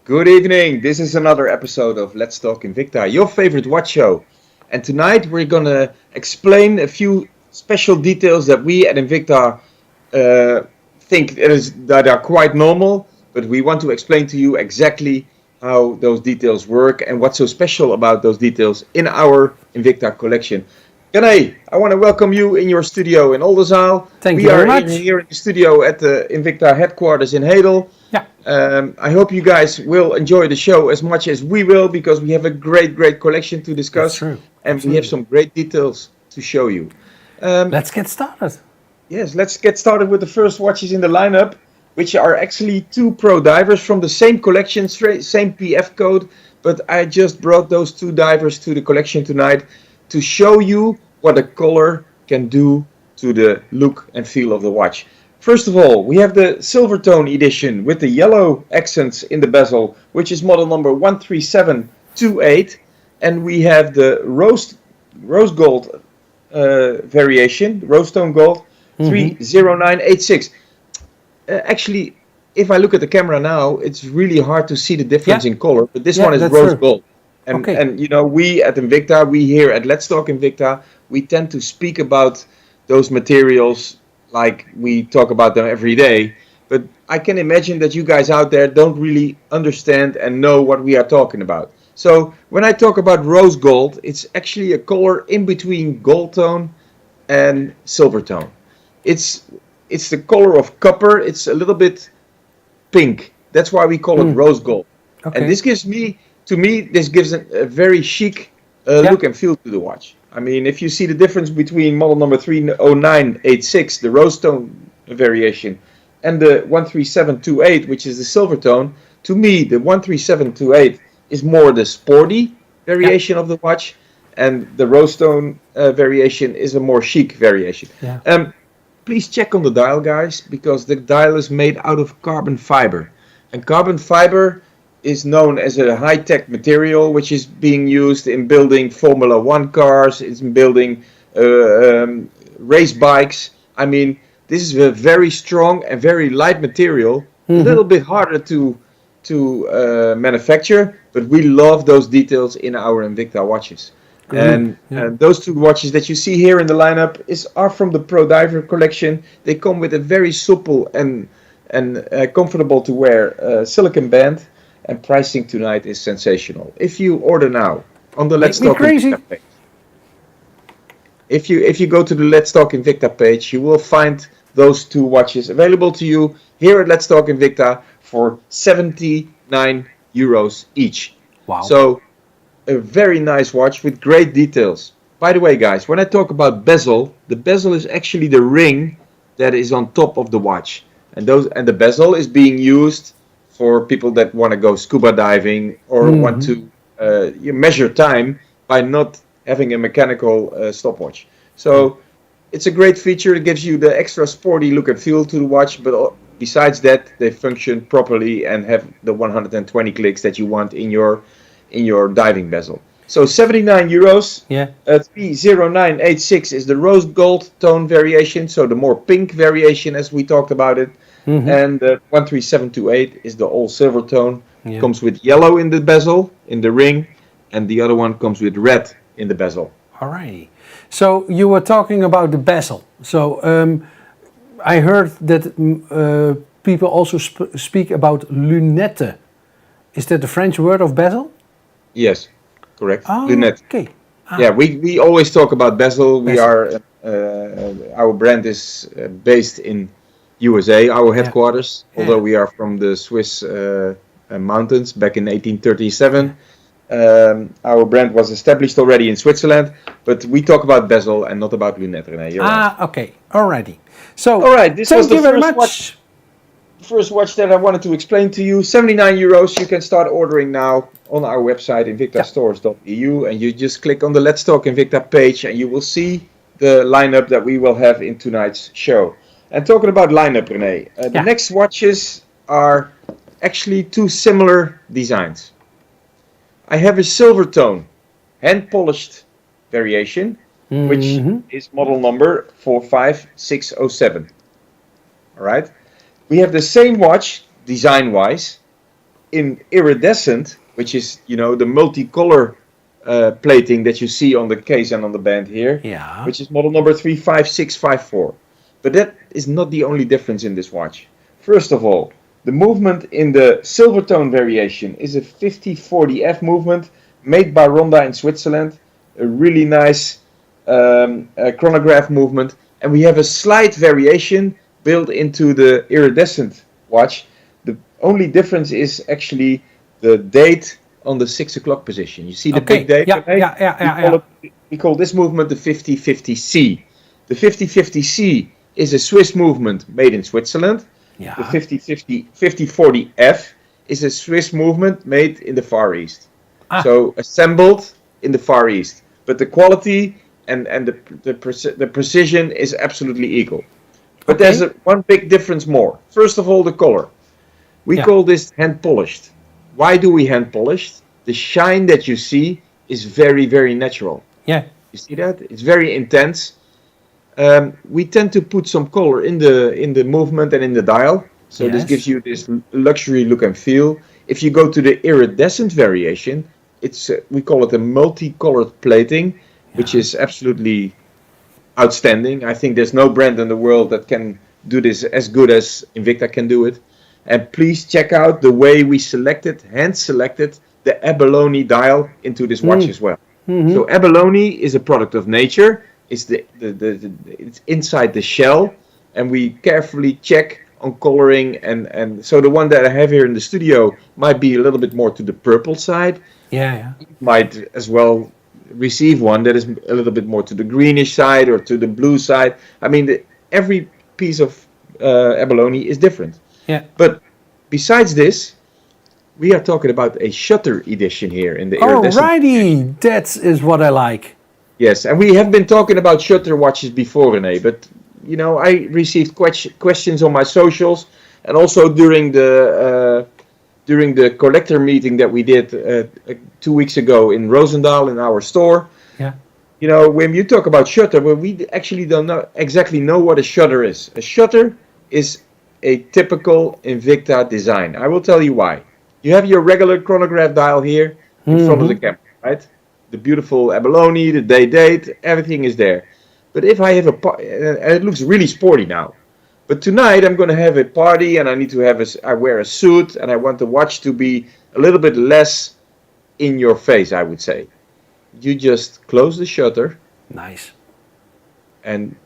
Good evening. This is another episode of Let's Talk Invicta, your favorite watch show. And tonight we're going to explain a few special details that we at Invicta think that are quite normal, but we want to explain to you exactly how those details work and what's so special about those details in our Invicta collection. Rene, I want to welcome you in your studio in Oldenzaal. Thank We you are very much. here in the studio at the Invicta headquarters in Hedel. Yeah, I hope you guys will enjoy the show as much as we will, because we have a great collection to that's discuss, true. and we have some great details to show you. Let's get started. Yes, let's get started with the first watches in the lineup, which are actually two pro divers from the same collection, same PF code, but I just brought those two divers to the collection tonight to show you what a color can do to the look and feel of the watch. First of all, we have the Silvertone edition with the yellow accents in the bezel, which is model number 13728, and we have the rose gold variation, rose tone gold, 30986. Actually, if I look at the camera now, it's really hard to see the difference in color, but this one is rose gold. And you know, we at Invicta, we here at Let's Talk Invicta, we tend to speak about those materials like we talk about them every day. But I can imagine that you guys out there don't really understand and know what we are talking about. So when I talk about rose gold, it's actually a color in between gold tone and silver tone. It's the color of copper. It's a little bit pink. That's why we call it rose gold. Okay. And this gives a very chic look and feel to the watch. I mean, if you see the difference between model number 30986, the rose tone variation, and the 13728, which is the silver tone, to me, the 13728 is more the sporty variation of the watch, and the rose tone variation is a more chic variation. Yeah. Please check on the dial, guys, because the dial is made out of carbon fiber. And carbon fiber is known as a high-tech material, which is being used in building Formula One cars, it's in building race bikes. I mean, this is a very strong and very light material, a little bit harder to manufacture, but we love those details in our Invicta watches. And those two watches that you see here in the lineup are from the Pro Diver collection. They come with a very supple and comfortable to wear silicone band. And pricing tonight is sensational. If you order now on the Let's Talk Invicta page, if you go to the Let's Talk Invicta page, you will find those two watches available to you here at Let's Talk Invicta for 79 euros each. Wow. So a very nice watch with great details. By the way, guys, when I talk about bezel, the bezel is actually the ring that is on top of the watch, and the bezel is being used for people that want to go scuba diving or want to measure time by not having a mechanical stopwatch. So it's a great feature. It gives you the extra sporty look and feel to the watch, but besides that, they function properly and have the 120 clicks that you want in your diving bezel. So 79 euros. Yeah. 30986 is the rose gold tone variation, so the more pink variation as we talked about it. And the 13728 is the all silver tone. Yeah. Comes with yellow in the bezel, in the ring, and the other one comes with red in the bezel. Alrighty. So you were talking about the bezel. So I heard that people also speak about lunette. Is that the French word of bezel? Yes, correct. Oh, lunette. Okay. Yeah, we always talk about bezel. We are our brand is based in USA, our headquarters, although we are from the Swiss mountains back in 1837. Our brand was established already in Switzerland, but we talk about bezel and not about lunette, Rene. You're right. Okay. Alrighty. So, all right, this was thank the you very first much. first watch that I wanted to explain to you. 79 euros. You can start ordering now on our website, invictastores.eu, and you just click on the Let's Talk Invicta page, and you will see the lineup that we will have in tonight's show. And talking about lineup, Rene, the next watches are actually two similar designs. I have a silver tone, hand polished variation, which is model number 45607. All right. We have the same watch, design-wise, in iridescent, which is, you know, the multicolor plating that you see on the case and on the band here, Yeah. which is model number 35654. But that is not the only difference in this watch. First of all, the movement in the silver tone variation is a 5040F movement made by Ronda in Switzerland. A really nice chronograph movement. And we have a slight variation built into the iridescent watch. The only difference is actually the date on the 6 o'clock position. You see the big date? We call this movement the 5050C. The 5050C is a Swiss movement made in Switzerland. Yeah. The 5040F is a Swiss movement made in the Far East. So assembled in the Far East. But the quality and the precision is absolutely equal. But there's one big difference more. First of all, the color. We call this hand polished. Why do we hand polished? The shine that you see is very, very natural. Yeah. You see that? It's very intense. We tend to put some color in the movement and in the dial. So this gives you this luxury look and feel. If you go to the iridescent variation, it's we call it a multicolored plating, which is absolutely outstanding. I think there's no brand in the world that can do this as good as Invicta can do it. And please check out the way we hand selected the abalone dial into this watch as well. So abalone is a product of nature. It's it's inside the shell, and we carefully check on coloring. And so the one that I have here in the studio might be a little bit more to the purple side. Yeah. Might as well receive one that is a little bit more to the greenish side or to the blue side. I mean, every piece of abalone is different. Yeah. But besides this, we are talking about a shutter edition here in the iridescent. Alrighty, that is what I like. Yes, and we have been talking about shutter watches before, Rene, but you know, I received questions on my socials and also during the collector meeting that we did 2 weeks ago in Roosendaal in our store. Yeah. You know, when you talk about shutter, well, we actually don't exactly know what a shutter is. A shutter is a typical Invicta design. I will tell you why. You have your regular chronograph dial here in front of the camera, right? The beautiful abalone, the date, everything is there. But if I have and it looks really sporty now. But tonight I'm going to have a party and I need to I wear a suit and I want the watch to be a little bit less in your face, I would say. You just close the shutter. Nice. And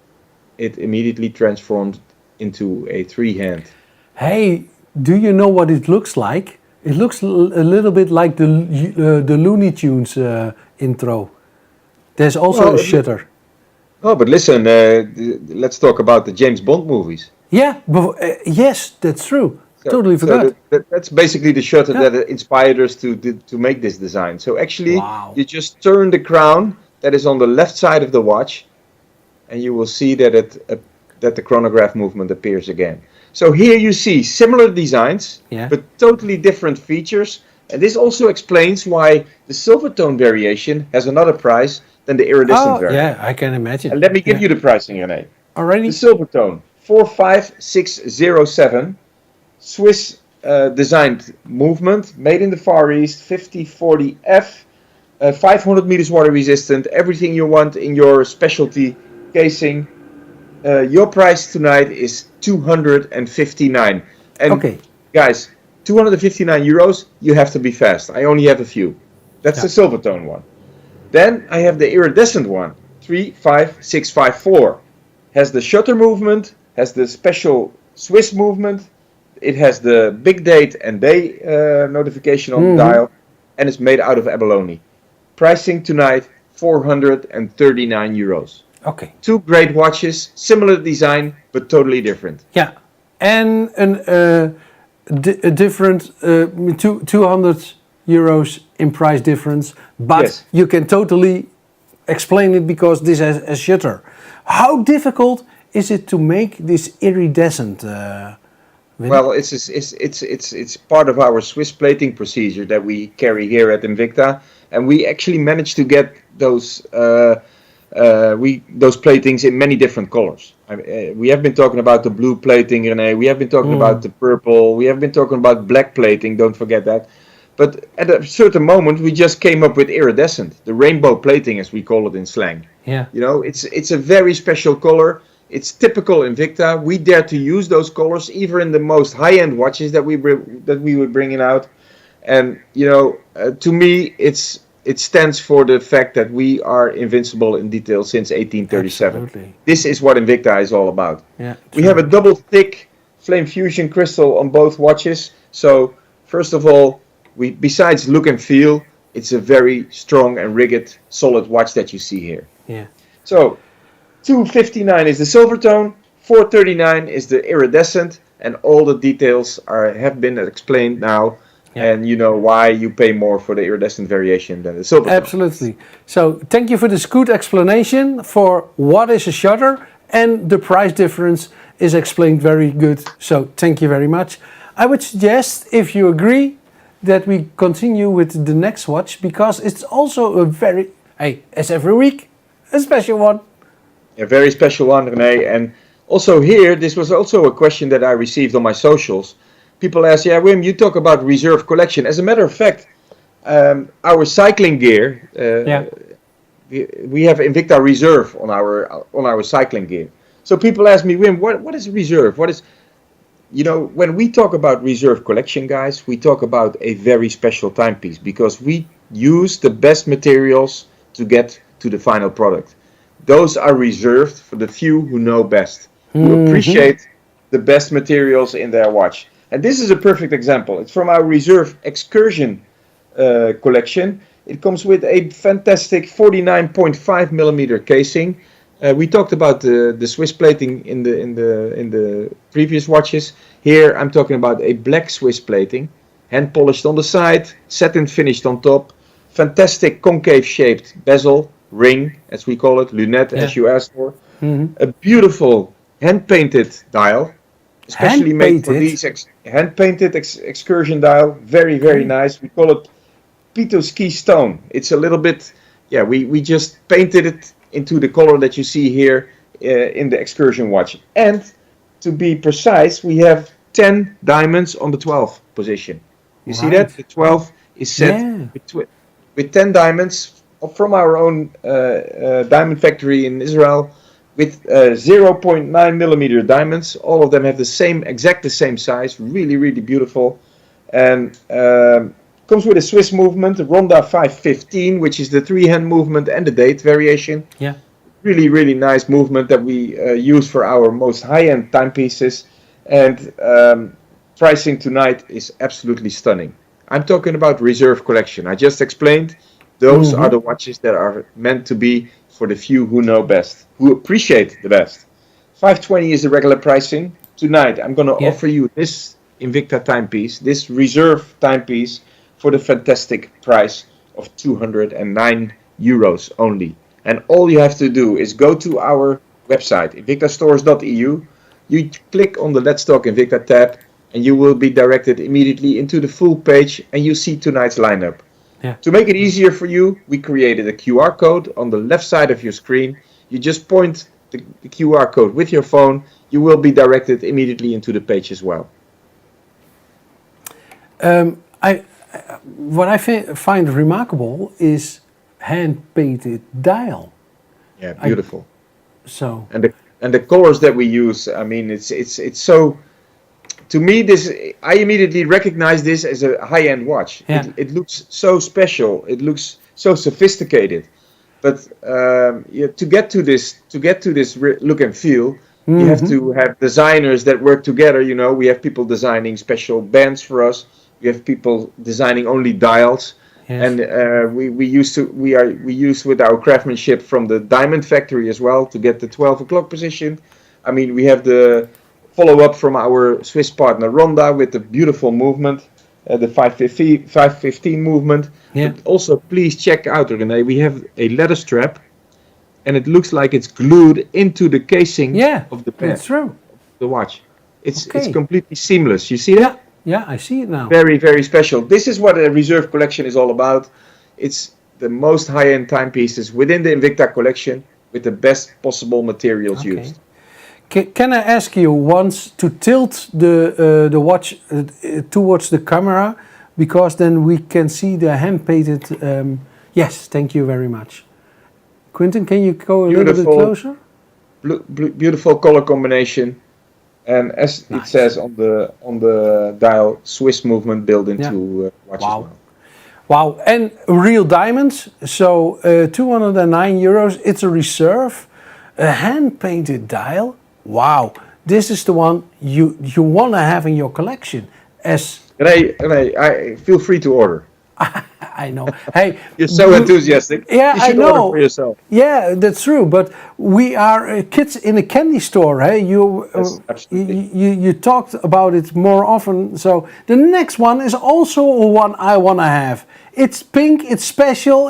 it immediately transformed into a 3-hand. Hey, do you know what it looks like? It looks a little bit like the Looney Tunes intro. There's also a shutter. Oh, but listen, let's talk about the James Bond movies. Yeah, yes, that's true. Totally forgot. So that's basically the shutter that inspired us to make this design. So actually, you just turn the crown that is on the left side of the watch, and you will see that that the chronograph movement appears again. So here you see similar designs, but totally different features. And this also explains why the silver tone variation has another price than the iridescent variation. Yeah, I can imagine. And let me give you the pricing, Rene. Alrighty. The silver tone, 45607, Swiss designed movement, made in the Far East, 5040F, 500 meters water resistant, everything you want in your specialty casing. Your price tonight is 259. And guys, 259 euros, you have to be fast. I only have a few. That's the silver tone one. Then I have the iridescent one, 35654. Has the shutter movement, has the special Swiss movement, it has the big date and day notification on the dial, and it's made out of abalone. Pricing tonight, 439 euros. Okay. 2 great watches, similar design, but totally different. Yeah, and a different 200 euros in price difference, but you can totally explain it because this has a shutter. How difficult is it to make this iridescent? Well, it's part of our Swiss plating procedure that we carry here at Invicta, and we actually managed to get those those platings in many different colors. We have been talking about the blue plating, Rene. We have been talking about the purple. We have been talking about black plating. Don't forget that. But at a certain moment, we just came up with iridescent, the rainbow plating, as we call it in slang. Yeah. You know, it's a very special color. It's typical Invicta. We dare to use those colors, even in the most high-end watches that we were bringing out. And you know, to me, it stands for the fact that we are invincible in detail since 1837. Absolutely. This is what Invicta is all about. Yeah, we have a double thick flame fusion crystal on both watches. So first of all, besides look and feel, it's a very strong and rugged, solid watch that you see here. Yeah. So 259 is the silver tone, 439 is the iridescent, and all the details have been explained now. Yeah. And you know why you pay more for the iridescent variation than the silver tone. Absolutely. So thank you for this good explanation for what is a shutter, and the price difference is explained very good. So thank you very much. I would suggest, if you agree, that we continue with the next watch, because it's also a very, as every week, a special one. A very special one, Rene. And also here, this was also a question that I received on my socials. People ask, yeah, Wim, you talk about reserve collection. As a matter of fact, our cycling gear, we have Invicta Reserve on our cycling gear. So people ask me, Wim, what is reserve? What is, you know, when we talk about reserve collection, guys, we talk about a very special timepiece, because we use the best materials to get to the final product. Those are reserved for the few who know best, who appreciate the best materials in their watch. And this is a perfect example. It's from our Reserve Excursion collection. It comes with a fantastic 49.5 millimeter casing. We talked about the Swiss plating in the previous watches. Here I'm talking about a black Swiss plating, hand polished on the side, satin finished on top, fantastic concave shaped bezel, ring as we call it, lunette as you asked for, a beautiful hand painted dial, especially made for these hand painted excursion dial, very nice. We call it Pitoski stone. It's a little bit, we just painted it into the color that you see here in the excursion watch. And to be precise, we have 10 diamonds on the 12th position. You see that? The 12 is set with 10 diamonds from our own diamond factory in Israel, with 0.9 millimeter diamonds. All of them have the same size. Really beautiful. And comes with a Swiss movement, the Ronda 515, which is the 3-hand movement and the date variation. Yeah. Really nice movement that we use for our most high-end timepieces. And pricing tonight is absolutely stunning. I'm talking about reserve collection. I just explained. Those are the watches that are meant to be for the few who know best, who appreciate the best. 520 is the regular pricing. Tonight, I'm going to offer you this Invicta timepiece, this reserve timepiece, for the fantastic price of 209 euros only. And all you have to do is go to our website, invictastores.eu. You click on the Let's Talk Invicta tab, and you will be directed immediately into the full page, and you see tonight's lineup. Yeah. To make it easier for you, we created a QR code on the left side of your screen. You just point the QR code with your phone. You will be directed immediately into the page as well. What I find remarkable is hand-painted dial. Yeah, beautiful. And the colors that we use, I mean, it's so. To me, I immediately recognize this as a high-end watch. Yeah. It looks so special. It looks so sophisticated. But to get to this look and feel, you have to have designers that work together. You know, we have people designing special bands for us. We have people designing only dials. Yes. And we use with our craftsmanship from the diamond factory as well to get the 12 o'clock position. I mean, we have the follow up from our Swiss partner Ronda with the beautiful movement, the 515 movement. Yeah. But also, please check out, Rene, we have a leather strap, and it looks like it's glued into the casing of the pen. That's true. The watch. It's completely seamless. You see that? Yeah, I see it now. Very special. This is what a reserve collection is all about. It's the most high-end timepieces within the Invicta collection. with the best possible materials used. Can I ask you once to tilt the watch towards the camera, because then we can see the hand painted. Yes, thank you very much. Quentin, can you go a little bit closer? Beautiful color combination, and as it says on the dial, Swiss movement built into watch as well. Wow, and real diamonds. So 209 euros. It's a reserve, a hand painted dial. Wow, this is the one you want to have in your collection. Rene, I feel free to order. I know. Hey, you're so enthusiastic. Yeah, you should I know. Order for yourself. Yeah, that's true. But we are kids in a candy store. Hey, you talked about it more often. So the next one is also one I want to have. It's pink. It's special.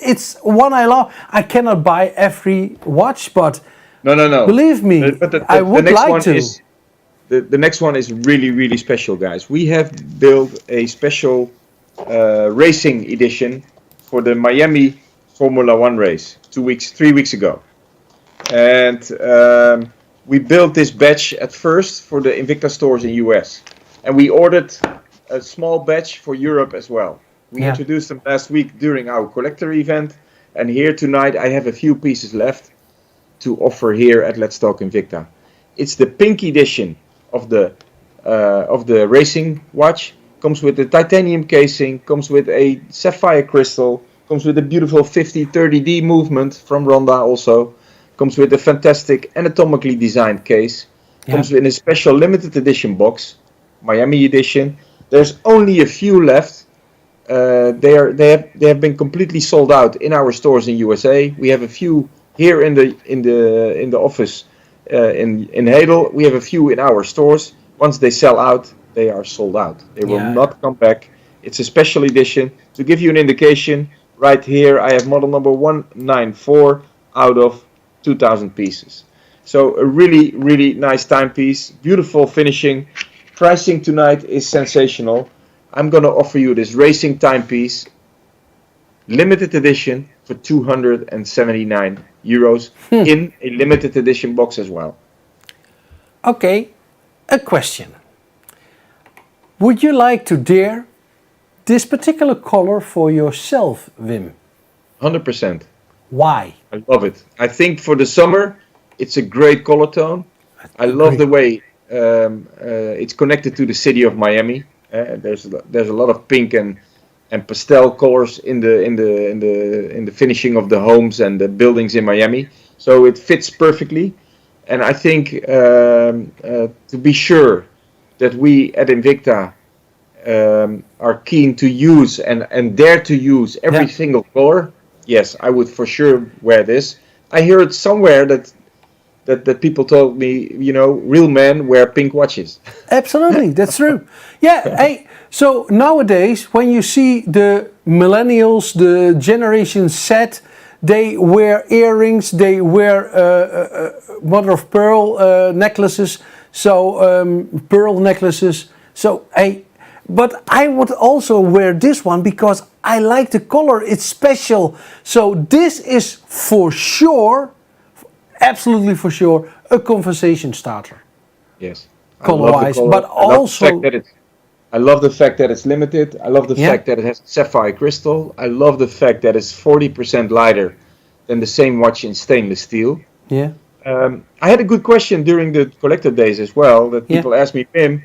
It's one I love. I cannot buy every watch, but no. Believe me, I would like to. The next one is really, really special, guys. We have built a special racing edition for the Miami Formula One race 3 weeks ago, and we built this batch at first for the Invicta stores in US, and we ordered a small batch for Europe as well. We introduced them last week during our collector event, and here tonight I have a few pieces left to offer here at Let's Talk Invicta. It's the pink edition of the racing watch. Comes with the titanium casing, comes with a sapphire crystal, comes with a beautiful 50-30D movement from Ronda also, comes with a fantastic anatomically designed case, comes in a special limited edition box, Miami edition. There's only a few left. They have been completely sold out in our stores in USA. We have a few here in the office in Hedel. We have a few in our stores. Once they sell out, they are sold out. They will not come back. It's a special edition. To give you an indication, right here I have model number 194 out of 2,000 pieces. So a really, really nice timepiece. Beautiful finishing. Pricing tonight is sensational. I'm going to offer you this racing timepiece, limited edition, for 279 euros in a limited edition box as well. Okay, a question. Would you like to dare this particular color for yourself, Wim? 100%. Why? I love it. I think for the summer, it's a great color tone. I love the way it's connected to the city of Miami. There's a lot of pink and pastel colors in the finishing of the homes and the buildings in Miami. So it fits perfectly. And I think to be sure that we at Invicta are keen to use and dare to use every single color, yes, I would for sure wear this. I heard somewhere that people told me, real men wear pink watches. Absolutely, that's true. Yeah, hey, so nowadays when you see the millennials, the Generation Z, they wear earrings, they wear mother of pearl necklaces, so pearl necklaces. So but I would also wear this one because I like the color, it's special. So this is for sure, absolutely for sure, a conversation starter. Yes. Color-wise, but also... I love the fact that it's limited. I love the fact that it has sapphire crystal. I love the fact that it's 40% lighter than the same watch in stainless steel. Yeah. I had a good question during the collector days as well, that people asked me, Wim,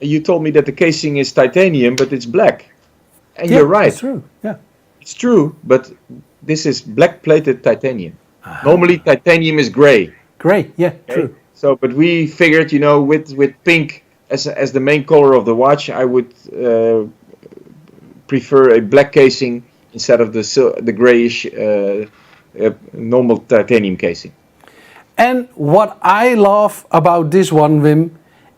you told me that the casing is titanium, but it's black. And you're right. It's true. Yeah. It's true, but this is black-plated titanium. Normally, titanium is gray. Gray, yeah, true. So, but we figured, with pink as the main color of the watch, I would prefer a black casing instead of the grayish normal titanium casing. And what I love about this one, Wim,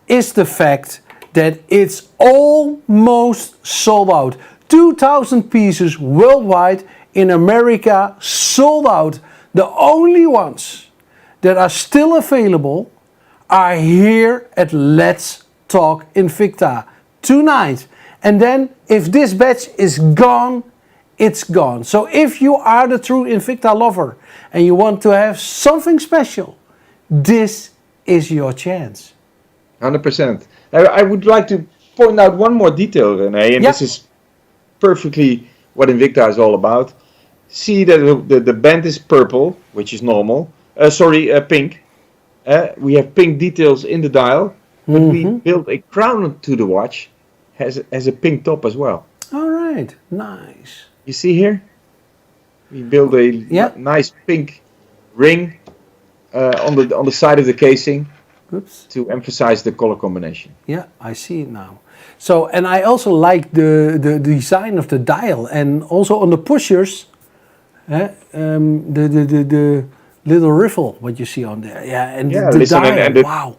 is the fact that it's almost sold out. 2,000 pieces worldwide, in America sold out. The only ones that are still available are here at Let's Talk Invicta tonight. And then if this batch is gone, it's gone. So if you are the true Invicta lover and you want to have something special, this is your chance. 100%. I would like to point out one more detail, Rene, and Yeah. this is perfectly what Invicta is all about. See that the band is purple, which is normal. Pink. We have pink details in the dial, but we built a crown to the watch, has a pink top as well. All right, nice. You see here? We built a nice pink ring on the side of the casing. Oops. To emphasize the color combination. Yeah, I see it now. So, and I also like the design of the dial, and also on the pushers, the little riffle what you see on there. Yeah, and the dial. And wow.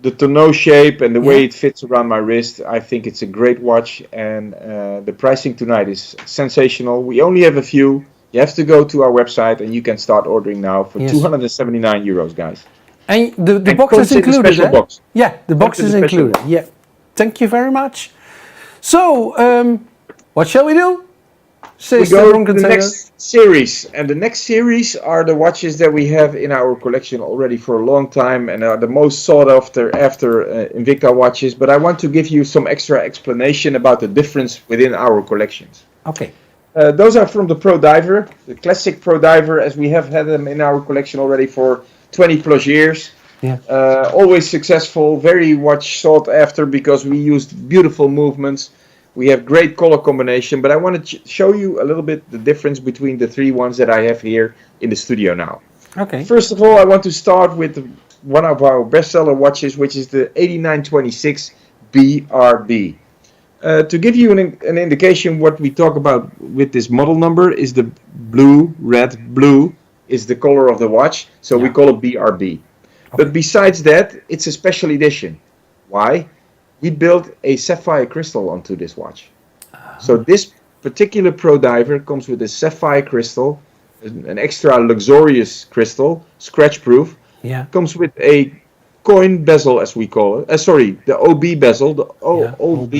The tonneau shape and the way it fits around my wrist, I think it's a great watch, and the pricing tonight is sensational. We only have a few. You have to go to our website and you can start ordering now for 279 euros, guys. And the box is included, special box. Yeah, the box is included. Box. Yeah, thank you very much. So, what shall we do? We go to the next series, and the next series are the watches that we have in our collection already for a long time, and are the most sought after Invicta watches. But I want to give you some extra explanation about the difference within our collections. Okay. Those are from the Pro Diver, the classic Pro Diver, as we have had them in our collection already for 20 plus years. Yeah. Always successful, very much sought after because we used beautiful movements. We have great color combination, but I want to show you a little bit the difference between the three ones that I have here in the studio now. Okay. First of all, I want to start with one of our bestseller watches, which is the 8926 BRB. To give you an indication what we talk about with this model number is the blue is the color of the watch, so we call it BRB. Okay. But besides that, it's a special edition. Why? We built a sapphire crystal onto this watch. So this particular Pro Diver comes with a sapphire crystal, an extra luxurious crystal, scratch proof. Yeah. Comes with a coin bezel, as we call it. The OB bezel, the OB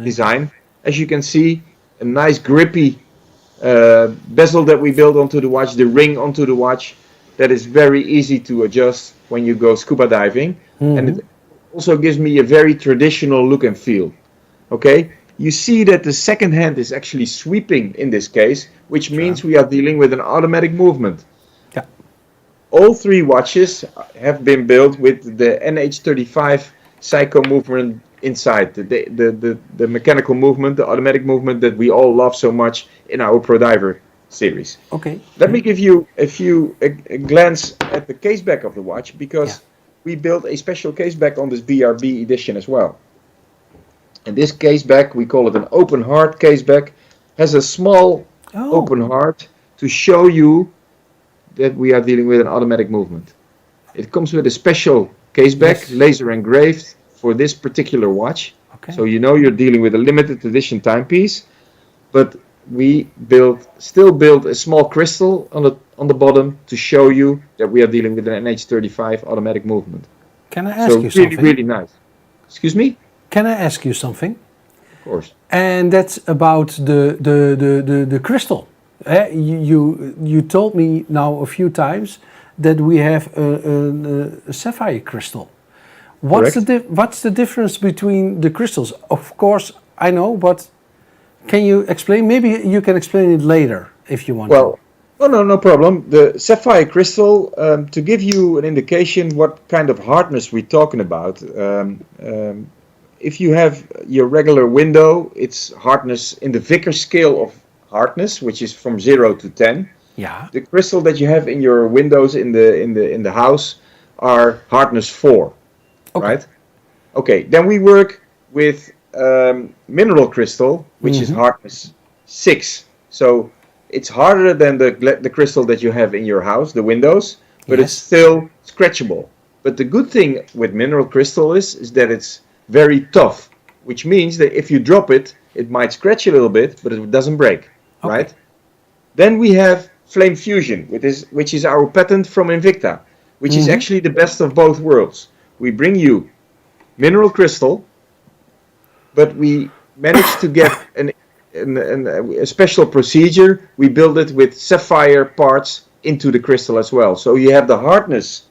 design. As you can see, a nice grippy bezel that we built onto the watch, the ring onto the watch, that is very easy to adjust when you go scuba diving. And it also gives me a very traditional look and feel. Okay, you see that the second hand is actually sweeping in this case, which means we are dealing with an automatic movement. Yeah. All three watches have been built with the NH35 psycho movement inside, the mechanical movement, the automatic movement that we all love so much in our Pro Diver series. Okay. Let me give you a glance at the case back of the watch, because we built a special case back on this BRB edition as well. And this case back, we call it an open heart case back, has a small open heart to show you that we are dealing with an automatic movement. It comes with a special case back, laser engraved for this particular watch. Okay. So you know you're dealing with a limited edition timepiece, but we still built a small crystal on the bottom to show you that we are dealing with an NH35 automatic movement. Can I ask you something? Really nice. Excuse me? Can I ask you something? Of course. And that's about the crystal. You told me now a few times that we have a sapphire crystal. What's the difference between the crystals? Of course, I know, but can you explain? Maybe you can explain it later if you want. Well, no problem. The sapphire crystal, to give you an indication what kind of hardness we're talking about. If you have your regular window, it's hardness in the Vickers scale of hardness, which is from 0 to 10. Yeah. The crystal that you have in your windows in the house are hardness 4. Okay. Right? Okay. Then we work with mineral crystal, which is hardness 6. So it's harder than the crystal that you have in your house, the windows, but it's still scratchable. But the good thing with mineral crystal is that it's very tough, which means that if you drop it, it might scratch a little bit, but it doesn't break, right? Then we have flame fusion, which is our patent from Invicta, which is actually the best of both worlds. We bring you mineral crystal, but we managed to get a special procedure. We build it with sapphire parts into the crystal as well. So you have the hardness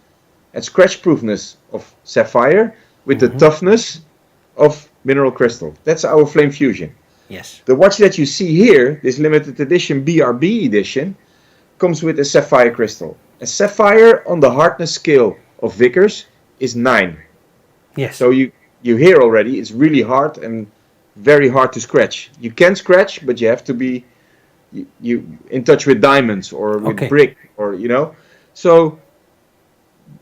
and scratch proofness of sapphire with the toughness of mineral crystal. That's our Flame Fusion. Yes. The watch that you see here, this limited edition BRB edition, comes with a sapphire crystal. A sapphire on the hardness scale of Vickers is 9. Yes. So you hear already, it's really hard and very hard to scratch. You can scratch, but you have to be you in touch with diamonds or with brick, or So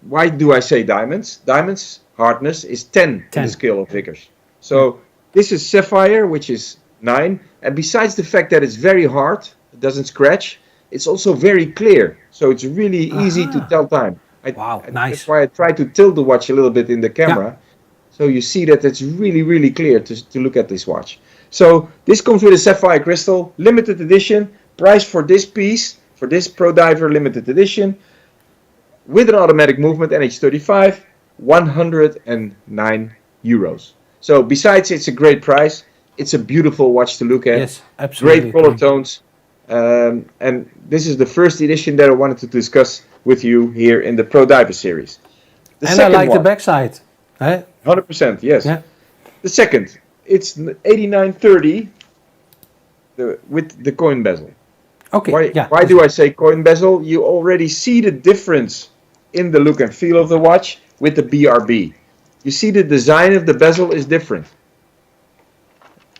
why do I say diamonds? Diamonds hardness is 10 in the scale of Vickers. So this is sapphire, which is 9. And besides the fact that it's very hard, it doesn't scratch, it's also very clear. So it's really easy to tell time. Nice. That's why I try to tilt the watch a little bit in the camera. So you see that it's really, really clear to look at this watch. So this comes with a sapphire crystal, limited edition. Price for this piece, for this Pro Diver limited edition, with an automatic movement NH35, 109 euros. So besides it's a great price, it's a beautiful watch to look at. Yes, absolutely. Great color tones. And this is the first edition that I wanted to discuss with you here in the Pro Diver series. And I like the backside. 100%, yes. Yeah. The second, it's 8930 with the coin bezel. Okay. Why do I say coin bezel? You already see the difference in the look and feel of the watch with the BRB. You see the design of the bezel is different.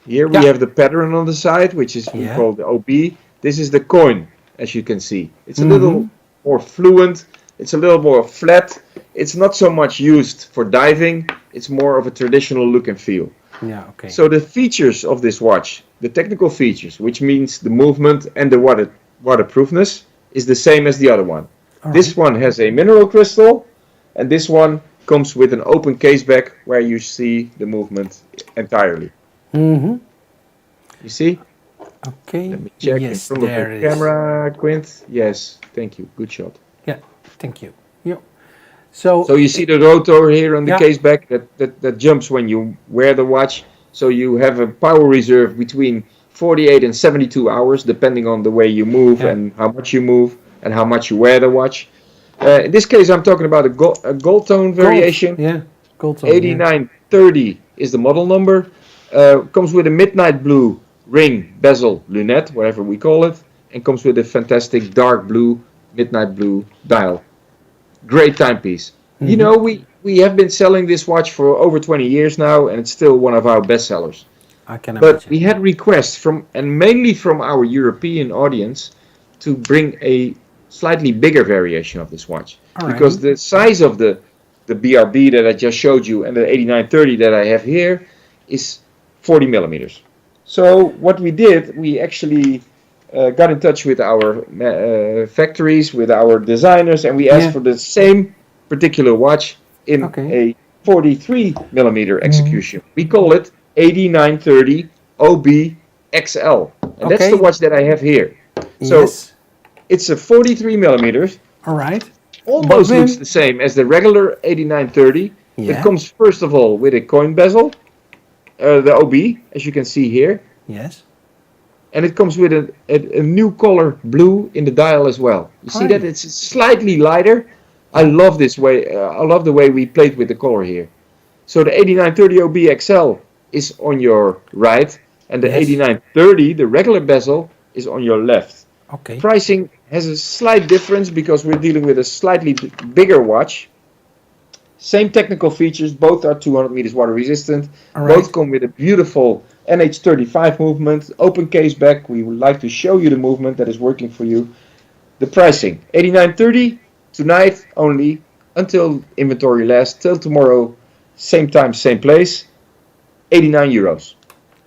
Here we have the pattern on the side, which is we call the OB. This is the coin, as you can see. It's a little more fluent. It's a little more flat. It's not so much used for diving. It's more of a traditional look and feel. Yeah, okay. So the features of this watch, the technical features, which means the movement and the waterproofness, is the same as the other one. This one has a mineral crystal, and this one comes with an open case back where you see the movement entirely. You see? Okay. Let me check in front of the camera, Quint. Yes, thank you. Good shot. Yeah, thank you. Yeah. So you see the rotor here on the case back that jumps when you wear the watch. So you have a power reserve between 48 and 72 hours, depending on the way you move and how much you move and how much you wear the watch. In this case, I'm talking about a gold tone variation. Gold tone. 8930 is the model number. Comes with a midnight blue ring, bezel, lunette, whatever we call it, and comes with a fantastic dark blue, midnight blue dial. Great timepiece. You know, we have been selling this watch for over 20 years now, and it's still one of our best sellers. I can imagine. But we had requests from, and mainly from our European audience, to bring a slightly bigger variation of this watch. Because the size of the BRB that I just showed you and the 8930 that I have here is 40 millimeters. So what we did, we actually got in touch with our factories, with our designers, and we asked for the same particular watch in a 43 millimeter execution. We call it 8930 OB XL, and that's the watch that I have here. So it's a 43 millimeters. Almost looks the same as the regular 8930. It comes first of all with a coin bezel, the OB, as you can see here. And it comes with a new color blue in the dial as well. You see that it's slightly lighter. I love this way. I love the way we played with the color here. So the 8930 OB XL is on your right, and the 8930, the regular bezel, is on your left. Pricing has a slight difference because we're dealing with a slightly bigger watch. Same technical features, both are 200 meters water resistant. Both come with a beautiful NH35 movement, open case back. We would like to show you the movement that is working for you. The pricing, 89.30 tonight only, until inventory lasts, till tomorrow, same time, same place, 89 euros.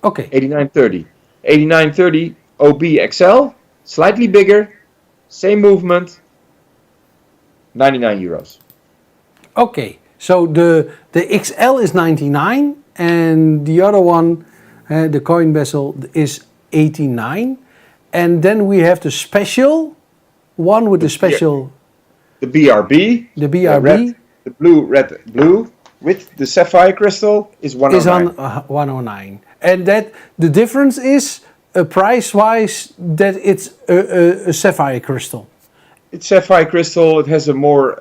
89.30. 89.30 OB XL, slightly bigger, same movement, 99 euros. So the XL is 99 and the other one, the coin bezel, is 89. And then we have the special one with the special... The BRB. The BRB. The blue with the sapphire crystal is 109. Is on 109. And that the difference is price-wise that it's a sapphire crystal? It's sapphire crystal. It has a more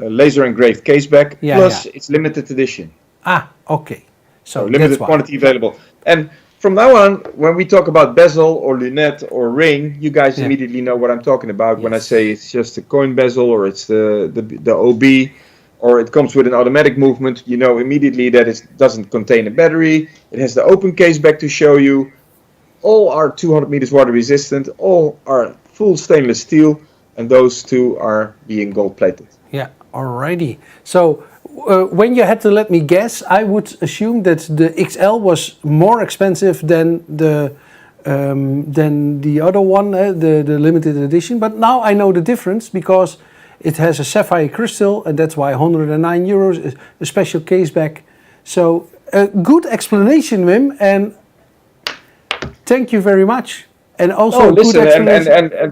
laser engraved caseback. Yeah, Plus, yeah. it's limited edition. Ah, okay. So So limited that's why. quantity available. And from now on, when we talk about bezel or lunette or ring, you guys Yeah. immediately know what I'm talking about when I Yes. say it's just a coin bezel or it's the OB or it comes with an automatic movement. You know immediately that it doesn't contain a battery. It has the open case back to show you. All are 200 meters water resistant. All are full stainless steel, and those two are being gold plated. Yeah, alrighty. So when you had to let me guess, I would assume that the XL was more expensive than the other one, the limited edition. But now I know the difference because it has a sapphire crystal, and that's why 109 euros, a special case back. So a good explanation, Wim, and thank you very much. And also Oh, a good listen, explanation. and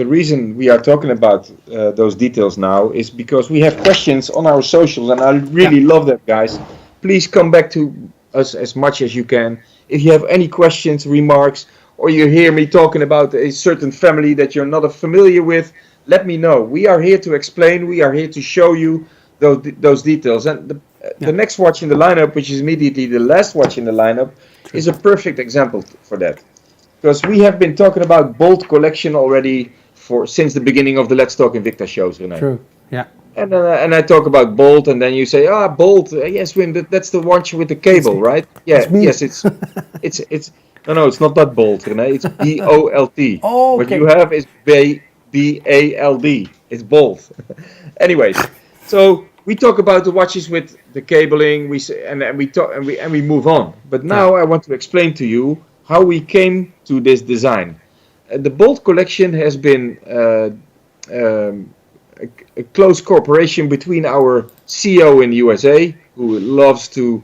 the reason we are talking about those details now is because we have questions on our socials, and I really love that, guys. Please come back to us as much as you can. If you have any questions, remarks, or you hear me talking about a certain family that you're not familiar with, let me know. We are here to explain. We are here to show you those details. And the next watch in the lineup, which is immediately the last watch in the lineup, is a perfect example for that. Because we have been talking about Bolt collection already since the beginning of the Let's Talk Invicta shows, Rene. True, yeah. And I talk about Bolt, and then you say, Bolt, yes, Wim, that's the watch with the cable, right? Yeah, It's me. yes, it's no, it's not that Bolt, Rene. It's BOLT. Oh, What okay. you have is BALD. It's Bolt. Anyways, so we talk about the watches with the cabling, and we move on. But now I want to explain to you how we came to this design. The Bolt collection has been a close cooperation between our CEO in the USA, who loves the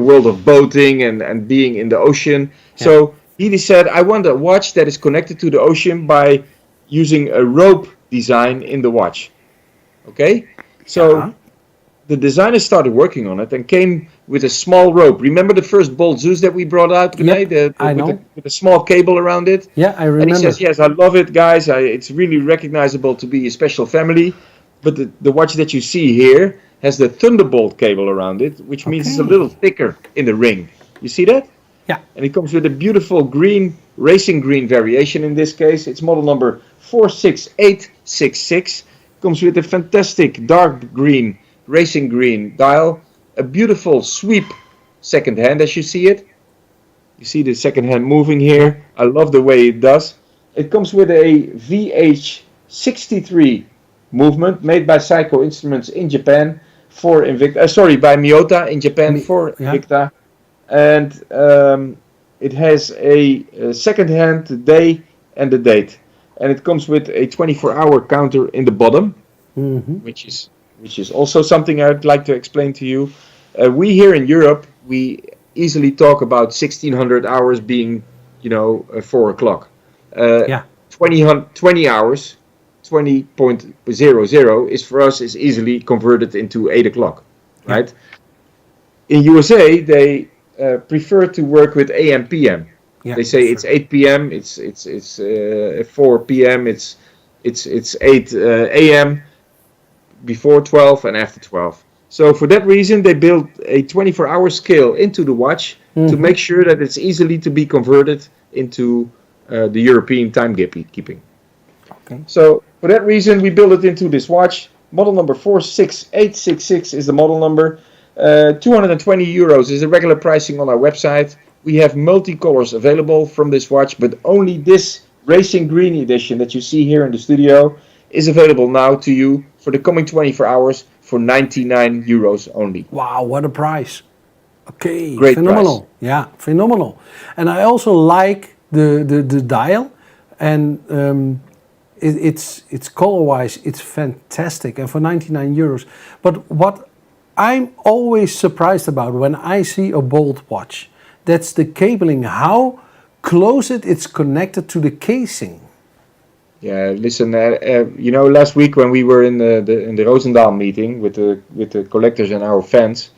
world of boating and being in the ocean. So he said, I want a watch that is connected to the ocean by using a rope design in the watch. Okay? So the designer started working on it and came with a small rope. Remember the first Bolt Zeus that we brought out, Rene? I know. With a small cable around it? Yeah, I remember. And he says, yes, I love it, guys. It's really recognizable to be a special family. But the watch that you see here has the Thunderbolt cable around it, which means it's a little thicker in the ring. You see that? Yeah. And it comes with a beautiful green, racing green variation in this case. It's model number 46866. Comes with a fantastic dark green, racing green dial. A beautiful sweep second hand as you see it. You see the second hand moving here. I love the way it does. It comes with a VH63 movement made by Seiko Instruments in Japan for Invicta. By Miyota in Japan for Invicta. And it has a second hand, the day and the date. And it comes with a 24-hour counter in the bottom, which is also something I'd like to explain to you. We here in Europe, we easily talk about 1600 hours being, 4 o'clock. 20 hours, 20.00 is for us is easily converted into 8 o'clock, right? In USA, they prefer to work with AM PM. They say it's 8 p.m. It's 4 p.m. It's 8 a.m. before 12 and after 12. So for that reason, they built a 24-hour scale into the watch to make sure that it's easily to be converted into the European timekeeping. Okay. So for that reason, we built it into this watch. Model number 46866 is the model number. 220 euros is the regular pricing on our website. We have multicolors available from this watch, but only this racing green edition that you see here in the studio is available now to you for the coming 24 hours for 99 euros only. Wow, what a price. Okay, Great phenomenal. price. Yeah, phenomenal. And I also like the dial, and it's color-wise, it's fantastic, and for 99 euros. But what I'm always surprised about when I see a Bolt watch, that's the cabling, how close it's connected to the casing. Yeah, listen. Last week when we were in the Roosendaal meeting with the collectors and our fans,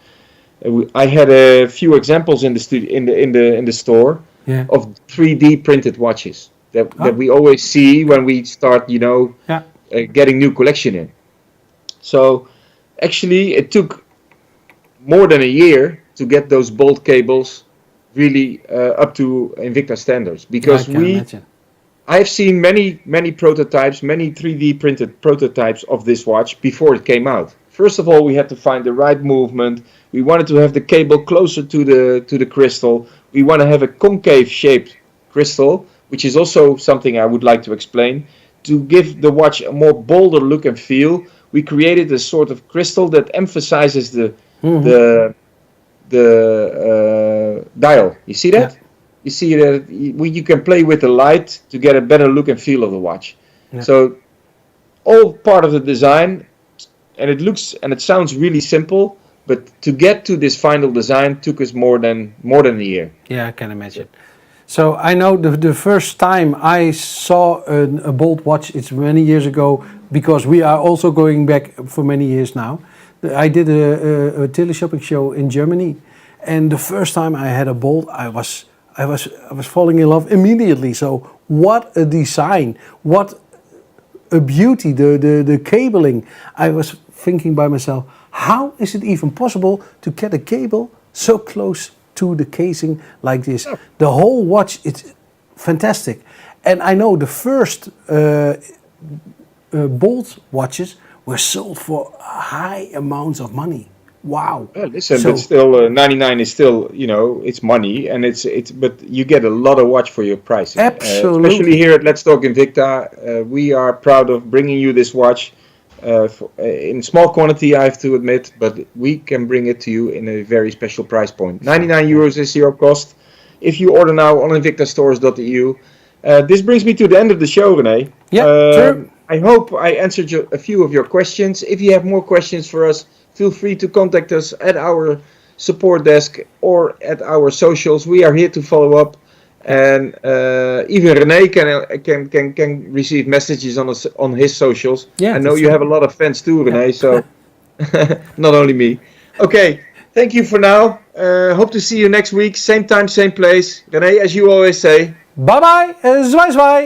I had a few examples in the in the store Yeah. of 3D printed watches that we always see when we start, Yeah. getting new collection in. So actually, it took more than a year to get those bolt cables really up to Invicta standards, Yeah, I because can imagine. I've seen many prototypes, many 3D printed prototypes of this watch before it came out. First of all, we had to find the right movement. We wanted to have the cable closer to the crystal. We want to have a concave shaped crystal, which is also something I would like to explain. To give the watch a more bolder look and feel, we created a sort of crystal that emphasizes Mm-hmm. the dial. You see Yeah. that? You see that you can play with the light to get a better look and feel of the watch. Yeah. So all part of the design, and it looks and it sounds really simple, but to get to this final design took us more than a year. Yeah, I can imagine. So I know the first time I saw a Bolt watch, it's many years ago, because we are also going back for many years now. I did a teleshopping show in Germany, and the first time I had a Bolt, I was falling in love immediately. So what a design, what a beauty, the cabling. I was thinking by myself, how is it even possible to get a cable so close to the casing like this? The whole watch, it's fantastic. And I know the first Bolt watches were sold for high amounts of money. Wow. Well, listen, So- but still, 99 is still, it's money, and but you get a lot of watch for your price. Absolutely. Especially here at Let's Talk Invicta, we are proud of bringing you this watch in small quantity, I have to admit, but we can bring it to you in a very special price point. 99 euros is your cost if you order now on invictastores.eu. This brings me to the end of the show, Rene. Yeah, true. I hope I answered a few of your questions. If you have more questions for us, feel free to contact us at our support desk or at our socials. We are here to follow up, and even Rene can receive messages on his socials. Yeah, I know that's you right. have a lot of fans too, Rene. So not only me. Okay, thank you for now. Hope to see you next week, same time, same place. Rene, as you always say. Bye bye, zwaai zwaai.